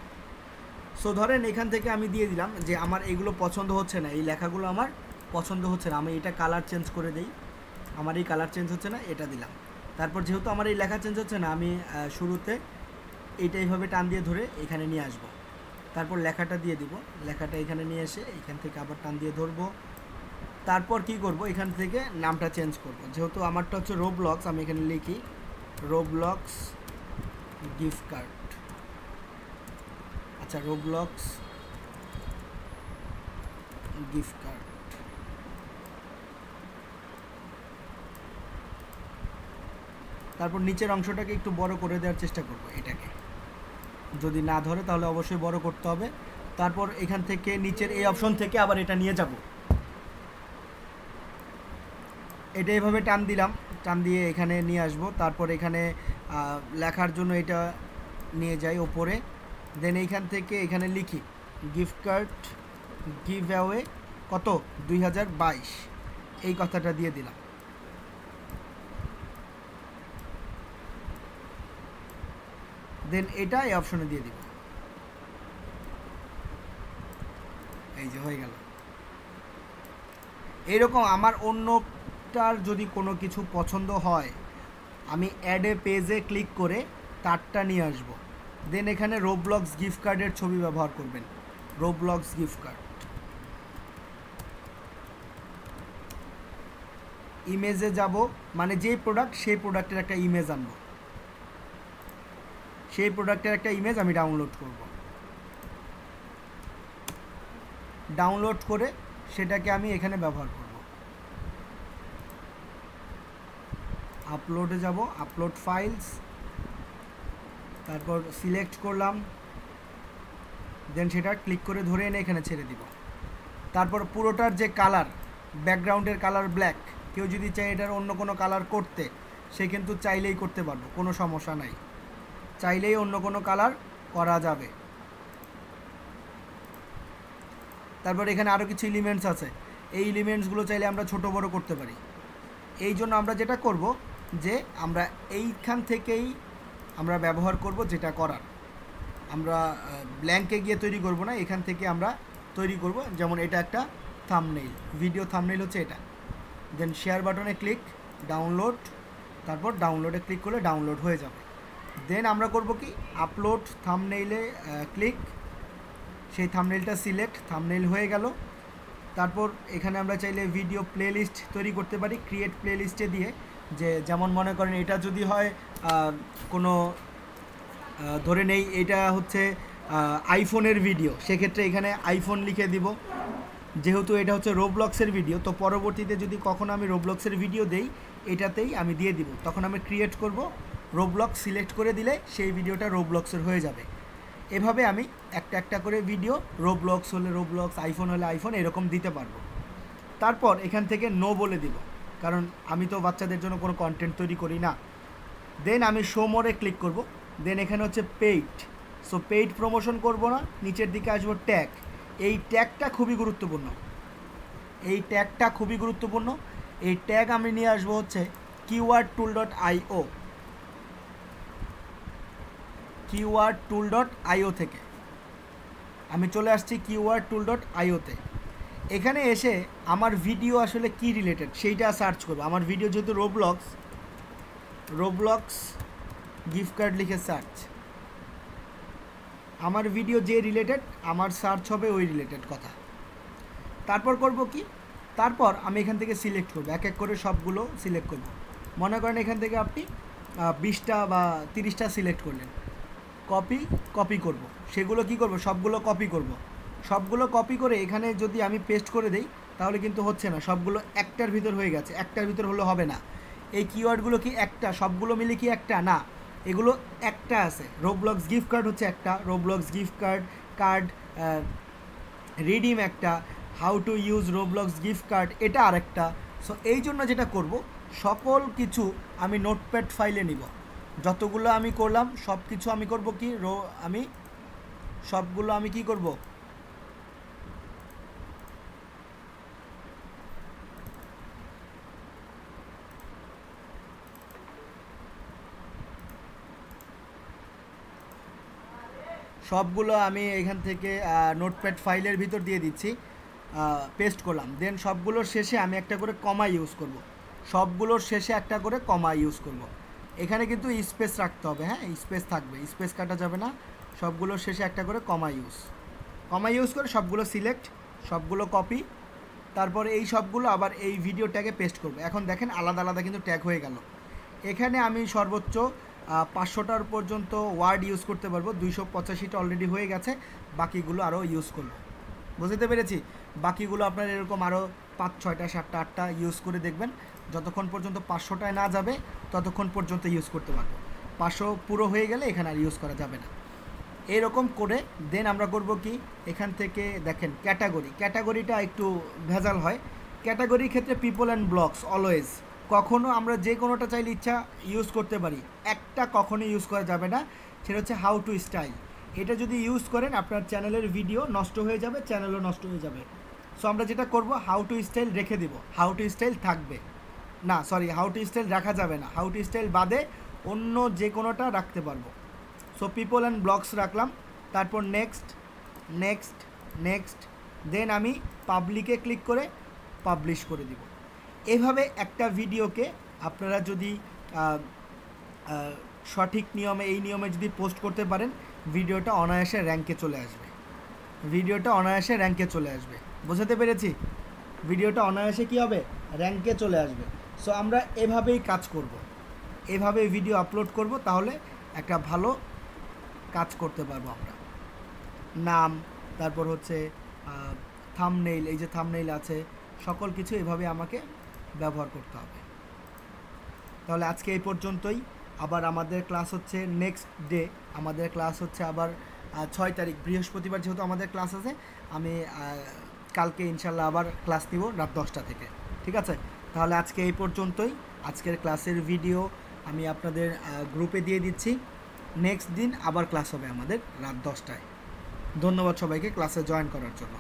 S1: সো ধরেন এখান থেকে আমি দিয়ে দিলাম যে আমার এইগুলো পছন্দ হচ্ছে না, এই লেখাগুলো আমার পছন্দ হচ্ছে না, আমি এটা কালার চেঞ্জ করে দিই, আমার এই কালার চেঞ্জ হচ্ছে না, এটা দিলাম। তারপর যেহেতু আমার এই লেখা চেঞ্জ হচ্ছে না, আমি শুরুতে এইটা এইভাবে টান দিয়ে ধরে এখানে নিয়ে আসব, তারপর লেখাটা দিয়ে দিব, লেখাটা এখানে নিয়ে এসে এখান থেকে আবার টান দিয়ে ধরবো। তারপর কি করব, এখান থেকে নামটা চেঞ্জ করব, যেহেতু আমারটা হচ্ছে রোবলক্স, আমি এখানে লিখি রোবলক্স গিফট কার্ড। আচ্ছা, রোবলক্স গিফট কার্ড। তারপর নিচের অংশটাকে একটু বড় করে দেওয়ার চেষ্টা করব, এটাকে যদি না ধরে তাহলে অবশ্যই বড় করতে হবে। তারপর এখান থেকে নিচের এই অপশন থেকে আবার এটা নিয়ে যাব, এটা এইভাবে টান দিলাম, টান দিয়ে এখানে নিয়ে আসব। তারপর এখানে লেখার জন্য এটা নিয়ে যাই ওপরে, দেন এইখান থেকে এখানে লিখি গিফট কার্ড গিভ অ্যাওয়ে কত 2022, এই কথাটা দিয়ে দিলাম। দেন এটা এই অপশনে দিয়ে দিব, এই যে হয়ে গেল। এইরকম আমার অন্যটার যদি কোনো কিছু পছন্দ হয়, আমি অ্যাড এ পেজে ক্লিক করে তারটা নিয়ে আসব, দেন এখানে রোবলক্স গিফট কার্ডের ছবি ব্যবহার করবেন, রোবলক্স গিফট কার্ড। ইমেজে যাব, মানে যেই প্রোডাক্ট সেই প্রোডাক্টের একটা ইমেজ আনবো, সেই প্রোডাক্টের একটা ইমেজ আমি ডাউনলোড করব, ডাউনলোড করে সেটাকে আমি এখানে ব্যবহার করব। আপলোডে যাব, আপলোড ফাইলস, তারপর সিলেক্ট করলাম, দেন সেটা ক্লিক করে ধরে এনে এখানে ছেড়ে দিব। তারপর পুরোটার যে কালার, ব্যাকগ্রাউন্ডের কালার ব্ল্যাক, কেউ যদি চায় এটার অন্য কোনো কালার করতে, সে কিন্তু চাইলেই করতে পারবো, কোনো সমস্যা নাই, চাইলেই অন্য কোনো কালার করা যাবে। তারপর এখানে আরও কিছু এলিমেন্টস আছে, এই এলিমেন্টসগুলো চাইলে আমরা ছোট বড় করতে পারি। এই জন্য আমরা যেটা করব যে আমরা এইখান থেকেই আমরা ব্যবহার করব যেটা করার, আমরা ব্ল্যাঙ্কে গিয়ে তৈরি করব না, এখান থেকে আমরা তৈরি করব। যেমন এটা একটা থাম্বনেইল, ভিডিও থাম্বনেইল হচ্ছে এটা, দেন শেয়ার বাটনে ক্লিক, ডাউনলোড, তারপর ডাউনলোডে ক্লিক করলে ডাউনলোড হয়ে যাবে। দেন আমরা করব কি, আপলোড থাম্বনেইলে ক্লিক, সেই থাম্বনেইলটা সিলেক্ট, থাম্বনেইল হয়ে গেল। তারপর এখানে আমরা চাইলে ভিডিও প্লেলিস্ট তৈরি করতে পারি, ক্রিয়েট প্লেলিস্টে দিয়ে, যে যেমন মনে করেন এটা যদি হয় কোনো ধরে নেই এটা হচ্ছে আইফোনের ভিডিও, সেক্ষেত্রে এখানে আইফোন লিখে দিব। যেহেতু এটা হচ্ছে রোবলক্সের ভিডিও, তো পরবর্তীতে যদি কখনো আমি রোবলক্সের ভিডিও দেই, এটাতেই আমি দিয়ে দিব, তখন আমি ক্রিয়েট করব, রোবলক্স সিলেক্ট করে দিলে সেই ভিডিওটা রোবলক্সের হয়ে যাবে। এভাবে আমি একটা একটা করে ভিডিও, রোবলক্স হলে রোবলক্স, আইফোন হলে আইফোন, এরকম দিতে পারবো। তারপর এখান থেকে নো বলে দিব, কারণ আমি তো বাচ্চাদের জন্য কোনো কন্টেন্ট তৈরি করি না। দেন আমি শো মোরে ক্লিক করব, দেন এখানে হচ্ছে পেইড, সো পেইড প্রমোশন করব না, নিচের দিকে আসবো ট্যাগ, এই ট্যাগটা খুবই গুরুত্বপূর্ণ, এই ট্যাগটা খুবই গুরুত্বপূর্ণ। এই ট্যাগ আমি নিয়ে আসবো হচ্ছে keywordtool.io, keywordtool.io থেকে আমি চলে আসছি keywordtool.io-তে। এখানে এসে আমার ভিডিও আসলে কি রিলেটেড সেইটা সার্চ করব। আমার ভিডিও যেহেতু রোবলক্স গিফট কার্ড লিখে সার্চ, আমার ভিডিও যে রিলেটেড আমার সার্চ হবে ওই রিলেটেড কথা। তারপর করব কি, তারপর আমি এখান থেকে সিলেক্ট করব, এক এক করে সবগুলো সিলেক্ট করব। মনে করেন এখান থেকে আপনি 20টা বা 30টা সিলেক্ট করলেন, কপি করব, সেগুলো কি করব, সবগুলো কপি করব। সবগুলো কপি করে এখানে যদি আমি পেস্ট করে দেই তাহলে কিন্তু হচ্ছে না, সবগুলো একটার ভিতর হয়ে গেছে, একটার ভিতর হলে হবে না। এই কিওয়ার্ডগুলো কি একটা, সবগুলো মিলে কি একটা না, এগুলো একটা আছে। রোবলক্স গিফট কার্ড হচ্ছে একটা, রোবলক্স গিফট কার্ড রিডিম একটা, how to use Roblox gift card এটা আরেকটা। সো এই জন্য যেটা করব, সকল কিছু আমি নোটপ্যাড ফাইলে নিব, যতগুলো আমি করলাম সব কিছু আমি করব কি আমি সবগুলো আমি কি করব, সবগুলো আমি এখান থেকে নোটপ্যাড ফাইলের ভিতর দিয়ে দিচ্ছি, পেস্ট করলাম। দেন সবগুলোর শেষে আমি একটা করে কমা ইউজ করব, সবগুলোর শেষে একটা করে কমা ইউজ করব। এখানে কিন্তু স্পেস রাখতে হবে, হ্যাঁ স্পেস থাকবে, স্পেস কাটা যাবে না। সবগুলোর শেষে একটা করে কমা ইউজ করে সবগুলো সিলেক্ট, সবগুলো কপি, তারপরে এই সবগুলো আবার এই ভিডিও ট্যাগে পেস্ট করব। এখন দেখেন আলাদা আলাদা কিন্তু ট্যাগ হয়ে গেল। এখানে আমি সর্বোচ্চ 500টার পর্যন্ত ওয়ার্ড ইউজ করতে পারবো, 285টা অলরেডি হয়ে গেছে, বাকিগুলো আরও ইউজ করব। বুঝতে পেরেছি? বাকিগুলো আপনার এরকম আরও 5, 6টা, 7টা, 8টা ইউজ করে দেখবেন, যতক্ষণ পর্যন্ত 500টায় না যাবে ততক্ষণ পর্যন্ত ইউজ করতে পারবো। 500 পুরো হয়ে গেলে এখানে আর ইউজ করা যাবে না। এরকম করে দেন আমরা করব কি, এখান থেকে দেখেন ক্যাটাগরিটা একটু ভেজাল হয়। ক্যাটাগরির ক্ষেত্রে পিপল অ্যান্ড ব্লগস অলওয়েজ, কখনও আমরা যে কোনোটা চাইলে ইচ্ছা ইউজ করতে পারি, একটা কখনোই ইউজ করা যাবে না, সেটা হচ্ছে হাউ টু স্টাইল। এটা যদি ইউজ করেন আপনার চ্যানেলের ভিডিও নষ্ট হয়ে যাবে, চ্যানেলও নষ্ট হয়ে যাবে। সো আমরা যেটা করব, হাউ টু স্টাইল রেখে দিব, হাউ টু স্টাইল থাকবে না, সরি হাউ টু স্টাইল রাখা যাবে না, হাউ টু স্টাইল বাদে অন্য যে কোনোটা রাখতে পারবো। সো পিপল অ্যান্ড ব্লগস রাখলাম, তারপর নেক্সট, দেন আমি পাবলিকে ক্লিক করে পাবলিশ করে দিব। এভাবে একটা ভিডিওকে আপনারা যদি সঠিক নিয়মে, এই নিয়মে যদি পোস্ট করতে পারেন, ভিডিওটা অনায়াসে র্যাঙ্কে চলে আসবে। বোঝাতে পেরেছি? ভিডিওটা অনায়াসে কী হবে, র্যাঙ্কে চলে আসবে। সো আমরা এভাবেই কাজ করব, এভাবে ভিডিও আপলোড করব, তাহলে একটা ভালো কাজ করতে পারবো আমরা। নাম, তারপর হচ্ছে থাম্বনেইল, এই যে থাম্বনেইল আছে, সকল কিছু এভাবে আমাকে ব্যবহার করতে হবে। তাহলে আজকে এই পর্যন্তই। আবার আমাদের ক্লাস হচ্ছে নেক্সট ডে, আমাদের ক্লাস হচ্ছে আবার 6 তারিখ বৃহস্পতিবার, যেহেতু আমাদের ক্লাস আছে, আমি কালকে ইনশাল্লাহ আবার ক্লাস নিব রাত 10টা থেকে। ঠিক আছে? তাহলে আজকে এই পর্যন্তই। আজকের ক্লাসের ভিডিও আমি আপনাদের গ্রুপে দিয়ে দিচ্ছি। নেক্সট দিন আবার ক্লাস হবে আমাদের রাত 10টায়। ধন্যবাদ সবাইকে ক্লাসে জয়েন করার জন্য।